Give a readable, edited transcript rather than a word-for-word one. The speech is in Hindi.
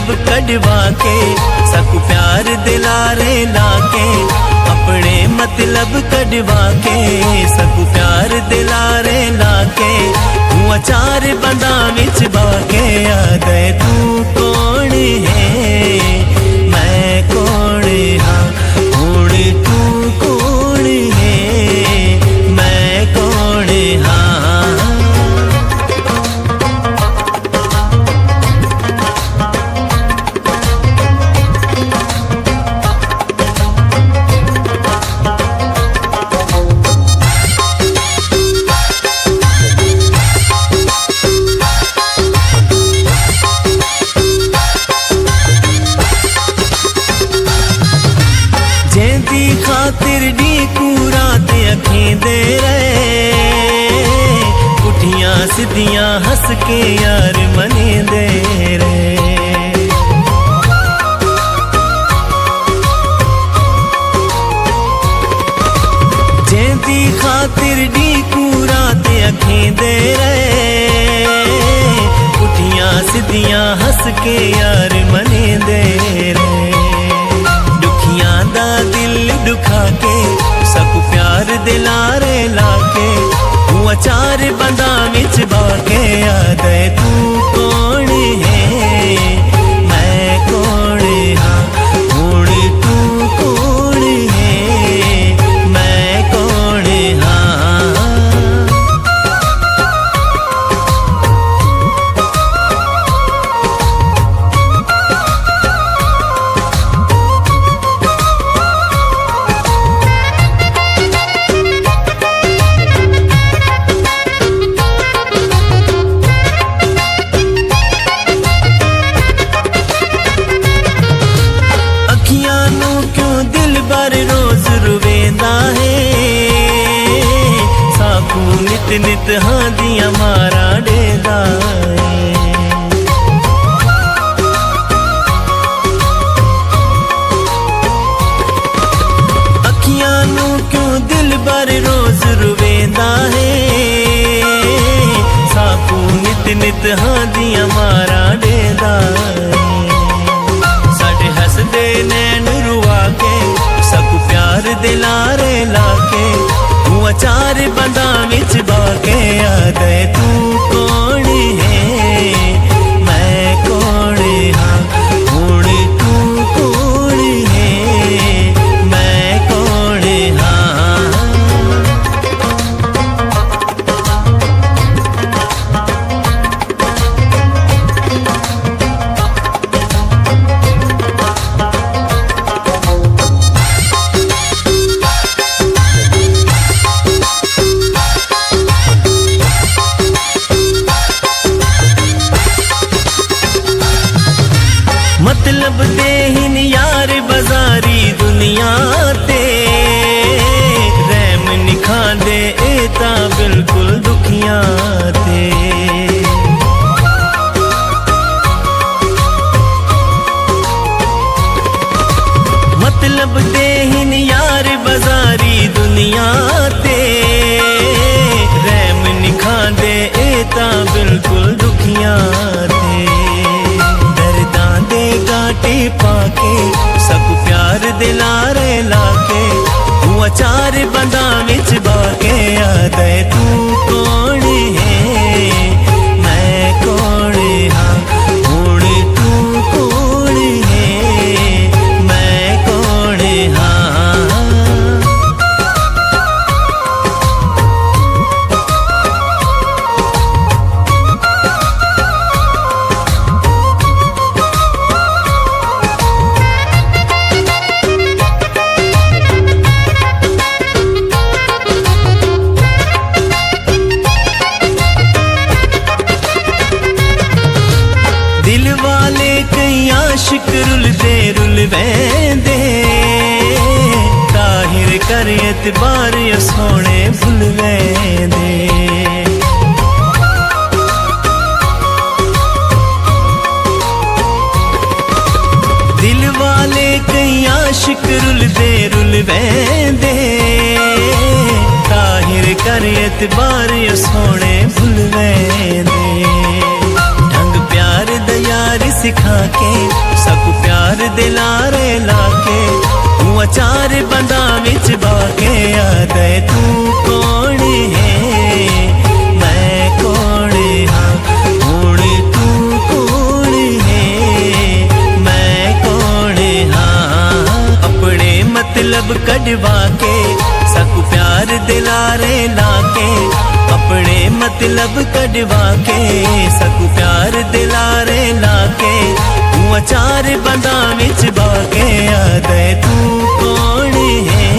मतलब कढ़वा के सकू प्यार दिलारे लाके, अपने मतलब कढ़वा के सकू प्यार दिलारे लाके, तू अचार बंदा विच बाके आ गए। तू कौन है मैं कौन हाँ, हुण तू कौन है मैं कौन हाँ। जेंदी खातिर डी कूरा ते अखें दे रहे, पुठियां सिद्धियां हंस के यार मने दे रहे। जेंदी खातिर डी कूरा ते अखें दे रहे, पुठियां सिद्धियां हंस के यार मने दे रहे। दा दिल दुखा के सकू प्यार दिलारे लाके, तू अचार बंदा विच बाके आ गए। तू कौन है मैं कौन हाँ, हुण तू कौन है मैं कौन हाँ। रोज रुवेंदा है साकू नित नित हाँ दिया मारा डेदा है। अखियां नू क्यों दिल बर रोज रुवेंदा है, साकू नित नित हाँ दिया मारा डेदा है। साडे हसदे नैन रुआ के सकू प्यार दिलारे लाके, तू अचार बंदा विच बाके आ गए। तू कौन है मैं कौन हाँ, हुण तू कौन है मैं कौन हाँ। मतलब दे हिन यार बाजारी दुनिया ते, रैम निखा दे एता बिल्कुल दुखियां ते। मतलब दे हिन यार बाजारी दुनिया ते, रैम निखा दे एता बिल्कुल दुखियां ते। गाटे पाके सकू प्यार दिलारे लाके, तू अचार बंदा विच बाके आ गए। तू कौन है मैं कौन हाँ, हुण तू कौन है मैं कौन हाँ। आशिक रुलदे रुलवेंदे, ताहिर कर एतबार सोने भुलवेंदे। दिल वाले कई आशिक रुलदे रुलवेंदे, ताहिर कर एतबार सोने भुलवेंदे। ढंग प्यार दा यार सिखा के, सकू प्यार दिलारे लाके, तू अचार बंदा विच बाके। याद है तू कौन है मैं कौन हाँ, हुण तू कौन है मैं कौन हाँ। अपने मतलब कढ़वा के, सकू प्यार दिलारे लाके, अपने मतलब कढ़वा के, सकू प्यार दिलारे लाके, तू अचार बंदा विच बाके। याद है तू कौन है